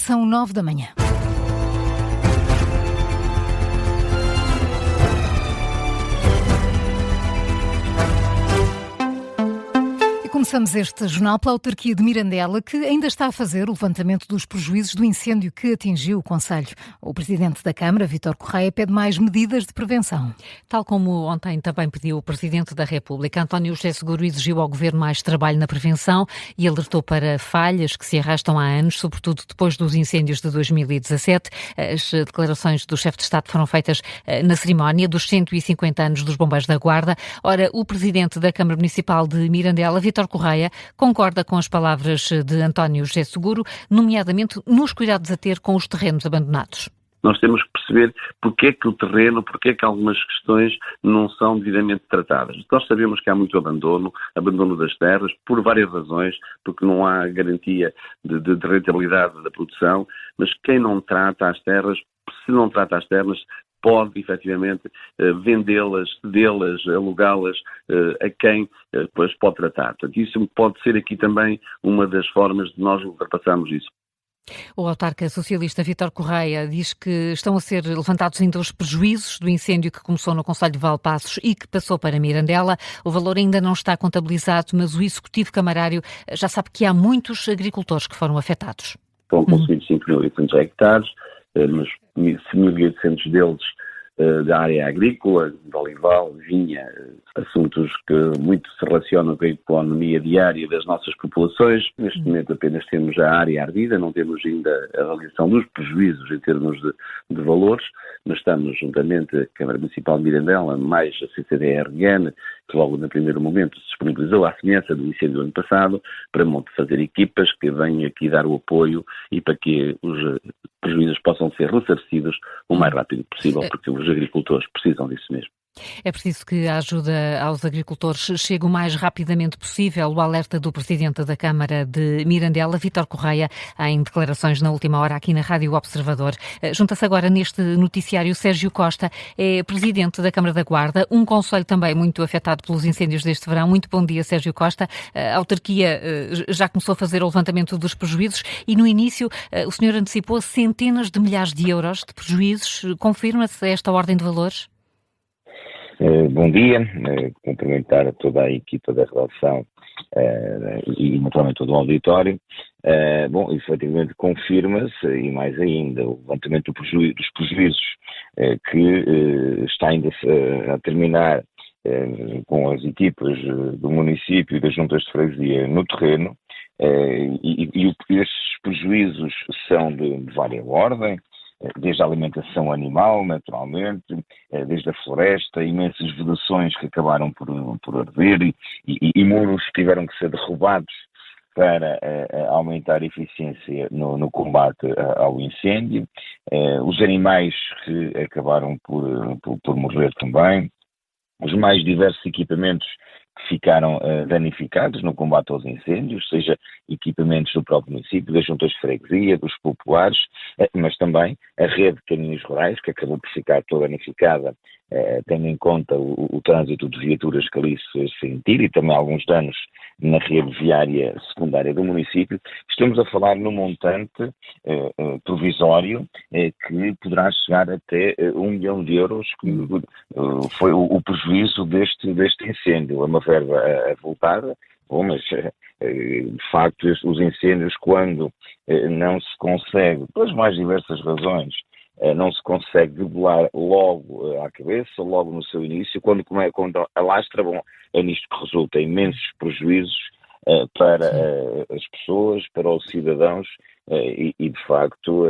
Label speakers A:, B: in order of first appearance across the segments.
A: São 9 da manhã. Começamos este jornal pela autarquia de Mirandela, que ainda está a fazer o levantamento dos prejuízos do incêndio que atingiu o concelho. O presidente da Câmara, Vítor Correia, pede mais medidas de prevenção.
B: Tal como ontem também pediu o presidente da República, António José Seguro, exigiu ao governo mais trabalho na prevenção e alertou para falhas que se arrastam há anos, sobretudo depois dos incêndios de 2017. As declarações do chefe de Estado foram feitas na cerimónia dos 150 anos dos Bombeiros da Guarda. Ora, o presidente da Câmara Municipal de Mirandela, Vítor Correia, concorda com as palavras de António José Seguro, nomeadamente nos cuidados a ter com os terrenos abandonados.
C: Nós temos que perceber porque é que o terreno, porque é que algumas questões não são devidamente tratadas. Nós sabemos que há muito abandono das terras, por várias razões, porque não há garantia de rentabilidade da produção, mas quem não trata as terras, se não trata as terras, pode efetivamente vendê-las, cedê-las, alugá-las a quem depois pode tratar. Portanto, isso pode ser aqui também uma das formas de nós ultrapassarmos isso.
B: O autarca socialista Vítor Correia diz que estão a ser levantados ainda os prejuízos do incêndio que começou no concelho de Valpaços e que passou para Mirandela. O valor ainda não está contabilizado, mas o executivo camarário já sabe que há muitos agricultores que foram afetados.
C: Foram consumidos 5.800 hectares, mas 1.800 deles da área agrícola, de olival, vinha, assuntos que muito se relacionam com a economia diária das nossas populações. Neste momento apenas temos a área ardida, não temos ainda a avaliação dos prejuízos em termos de valores, mas estamos juntamente a Câmara Municipal de Mirandela, mais a CCDRN, que logo no primeiro momento se disponibilizou à semelhança do incêndio do ano passado, para fazer equipas que venham aqui dar o apoio e para que os prejuízos possam ser ressarcidos o mais rápido possível, porque os agricultores precisam disso mesmo.
B: É preciso que a ajuda aos agricultores chegue o mais rapidamente possível. O alerta do presidente da Câmara de Mirandela, Vítor Correia, em declarações na última hora aqui na Rádio Observador. Junta-se agora neste noticiário Sérgio Costa, é presidente da Câmara da Guarda, um concelho também muito afetado pelos incêndios deste verão. Muito bom dia, Sérgio Costa. A autarquia já começou a fazer o levantamento dos prejuízos e no início o senhor antecipou centenas de milhares de euros de prejuízos. Confirma-se esta ordem de valores?
D: Bom dia, cumprimentar a toda a equipa da redação e naturalmente todo o auditório. Efetivamente confirma-se, e mais ainda, o levantamento dos prejuízos que está ainda a terminar com as equipas do município e das juntas de freguesia no terreno, e estes prejuízos são de várias ordens, desde a alimentação animal, naturalmente, desde a floresta, imensas vedações que acabaram por arder e muros que tiveram que ser derrubados para aumentar a eficiência no combate ao incêndio, os animais que acabaram por morrer também, os mais diversos equipamentos que ficaram danificados no combate aos incêndios, seja equipamentos do próprio município, das juntas de freguesia, dos populares, mas também a rede de caminhos rurais, que acabou por ficar toda danificada, tendo em conta o trânsito de viaturas que ali se sentir e também alguns danos na rede viária secundária do município. Estamos a falar num montante provisório que poderá chegar até 1 milhão de euros, que foi o prejuízo deste incêndio. É uma verba avultada, mas de facto os incêndios, quando não se consegue, pelas mais diversas razões, não se consegue debelar logo à cabeça, logo no seu início, quando alastra, é nisto que resulta imensos prejuízos para as pessoas, para os cidadãos, e de facto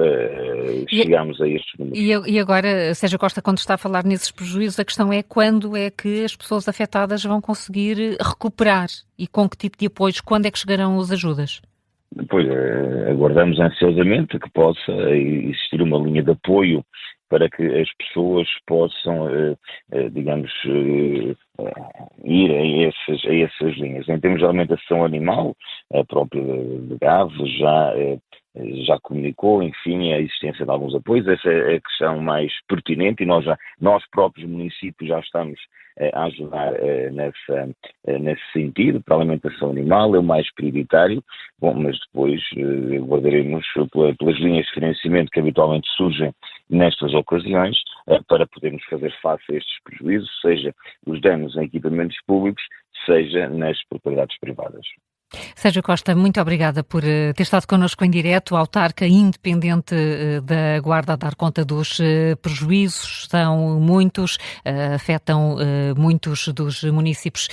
D: chegamos a estes números.
B: E agora, Sérgio Costa, quando está a falar nesses prejuízos, a questão é quando é que as pessoas afetadas vão conseguir recuperar e com que tipo de apoios, quando é que chegarão as ajudas?
D: Pois, aguardamos ansiosamente que possa existir uma linha de apoio para que as pessoas possam, ir a essas linhas. Em termos de alimentação animal, a própria de aves já já comunicou, enfim, a existência de alguns apoios. Essa é a questão mais pertinente e nós próprios municípios já estamos a ajudar nesse sentido, para a alimentação animal, é o mais prioritário. Bom, mas depois guardaremos pelas linhas de financiamento que habitualmente surgem nestas ocasiões, para podermos fazer face a estes prejuízos, seja os danos em equipamentos públicos, seja nas propriedades privadas.
B: Sérgio Costa, muito obrigada por ter estado connosco em direto. Autarca independente da Guarda a dar conta dos prejuízos, são muitos, afetam muitos dos municípios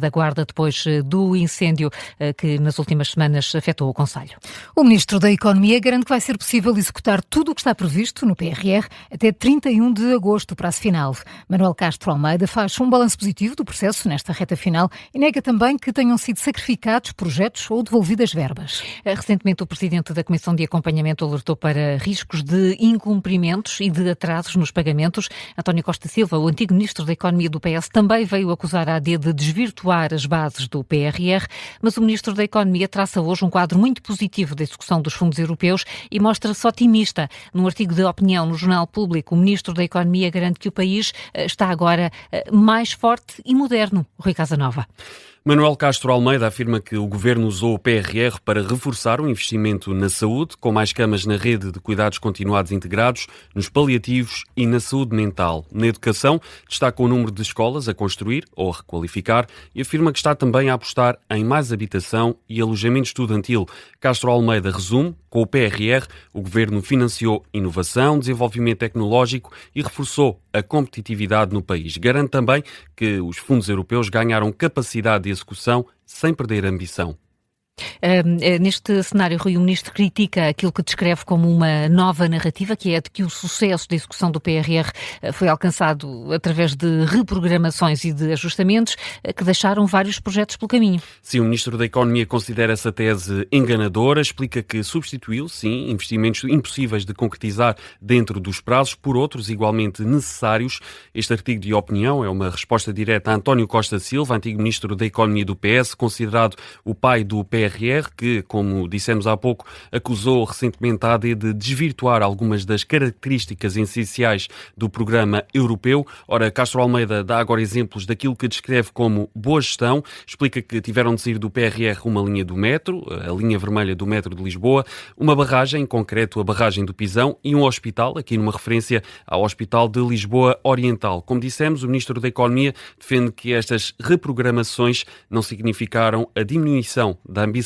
B: da Guarda depois do incêndio que nas últimas semanas afetou o concelho.
A: O Ministro da Economia garante que vai ser possível executar tudo o que está previsto no PRR até 31 de agosto, prazo final. Manuel Castro Almeida faz um balanço positivo do processo nesta reta final e nega também que tenham sido sacrificados projetos ou devolvidas verbas.
B: Recentemente, o Presidente da Comissão de Acompanhamento alertou para riscos de incumprimentos e de atrasos nos pagamentos. António Costa Silva, o antigo Ministro da Economia do PS, também veio acusar a AD de desvirtuar as bases do PRR, mas o Ministro da Economia traça hoje um quadro muito positivo da execução dos fundos europeus e mostra-se otimista. Num artigo de opinião no Jornal Público, o Ministro da Economia garante que o país está agora mais forte e moderno. Rui Casanova.
E: Manuel Castro Almeida afirma que o Governo usou o PRR para reforçar o investimento na saúde, com mais camas na rede de cuidados continuados integrados, nos paliativos e na saúde mental. Na educação, destaca o número de escolas a construir ou a requalificar e afirma que está também a apostar em mais habitação e alojamento estudantil. Castro Almeida resume: com o PRR, o Governo financiou inovação, desenvolvimento tecnológico e reforçou a competitividade no país. Garante também que os fundos europeus ganharam capacidade de execução sem perder a ambição.
B: Neste cenário, Rui, o Ministro critica aquilo que descreve como uma nova narrativa, que é a de que o sucesso da execução do PRR foi alcançado através de reprogramações e de ajustamentos que deixaram vários projetos pelo caminho.
E: Sim, o Ministro da Economia considera essa tese enganadora, explica que substituiu, sim, investimentos impossíveis de concretizar dentro dos prazos por outros igualmente necessários. Este artigo de opinião é uma resposta direta a António Costa Silva, antigo Ministro da Economia do PS, considerado o pai do PRR, que, como dissemos há pouco, acusou recentemente a AD de desvirtuar algumas das características essenciais do programa europeu. Ora, Castro Almeida dá agora exemplos daquilo que descreve como boa gestão, explica que tiveram de sair do PRR uma linha do metro, a linha vermelha do metro de Lisboa, uma barragem, em concreto a barragem do Pisão, e um hospital, aqui numa referência ao Hospital de Lisboa Oriental. Como dissemos, o Ministro da Economia defende que estas reprogramações não significaram a diminuição da ambição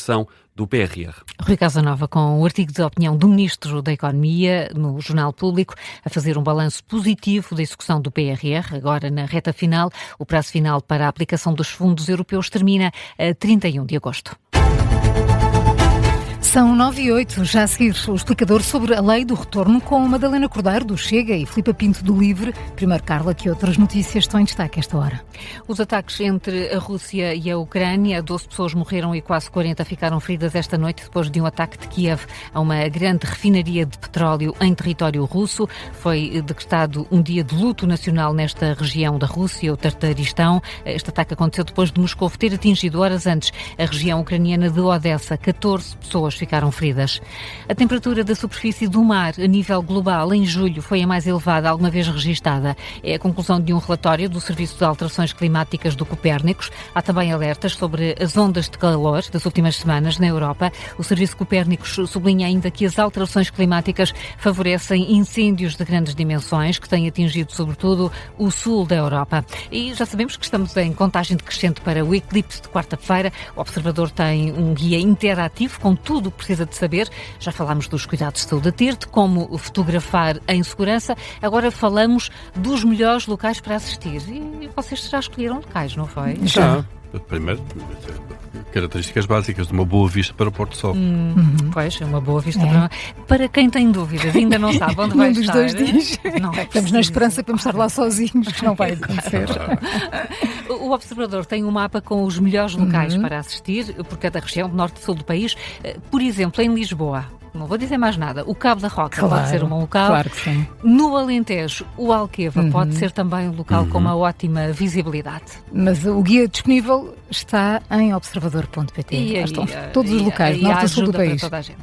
E: do PRR.
B: Rui Casanova, com o artigo de opinião do Ministro da Economia no Jornal Público, a fazer um balanço positivo da execução do PRR, agora na reta final. O prazo final para a aplicação dos fundos europeus termina a 31 de agosto.
A: São 9h08, já a seguir o explicador sobre a lei do retorno com Madalena Cordeiro do Chega e Filipe Pinto do Livre. Primeiro, Carla, que outras notícias estão em destaque esta hora?
B: Os ataques entre a Rússia e a Ucrânia, 12 pessoas morreram e quase 40 ficaram feridas esta noite depois de um ataque de Kiev a uma grande refinaria de petróleo em território russo. Foi decretado um dia de luto nacional nesta região da Rússia, o Tartaristão. Este ataque aconteceu depois de Moscou ter atingido horas antes a região ucraniana de Odessa. 14 pessoas ficaram feridas. A temperatura da superfície do mar a nível global em julho foi a mais elevada alguma vez registada. É a conclusão de um relatório do Serviço de Alterações Climáticas do Copérnicos. Há também alertas sobre as ondas de calor das últimas semanas na Europa. O Serviço Copérnicos sublinha ainda que as alterações climáticas favorecem incêndios de grandes dimensões que têm atingido sobretudo o sul da Europa. E já sabemos que estamos em contagem decrescente para o eclipse de quarta-feira. O Observador tem um guia interativo com tudo o que precisa de saber. Já falámos dos cuidados de saúde a ter, de como fotografar em segurança. Agora falamos dos melhores locais para assistir. E vocês já escolheram locais, não foi?
F: Já. Primeiro, características básicas de uma boa vista para o Porto Sol.
B: Pois, é uma boa vista para quem tem dúvidas, ainda não sabe onde vai estar.
A: Dos 2 dias.
B: Não é
A: Estamos na esperança para estar lá sozinhos, que não vai acontecer.
B: O Observador tem um mapa com os melhores locais para assistir por cada região, do norte e sul do país. Por exemplo, em Lisboa, não vou dizer mais nada, o Cabo da Roca pode ser um bom local.
A: Claro que sim.
B: No Alentejo, o Alqueva pode ser também um local com uma ótima visibilidade.
A: Mas o guia disponível está em observador.pt. Estão todos os locais, norte e sul do país.
B: Para toda a gente.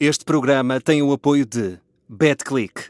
G: Este programa tem o apoio de BetClick.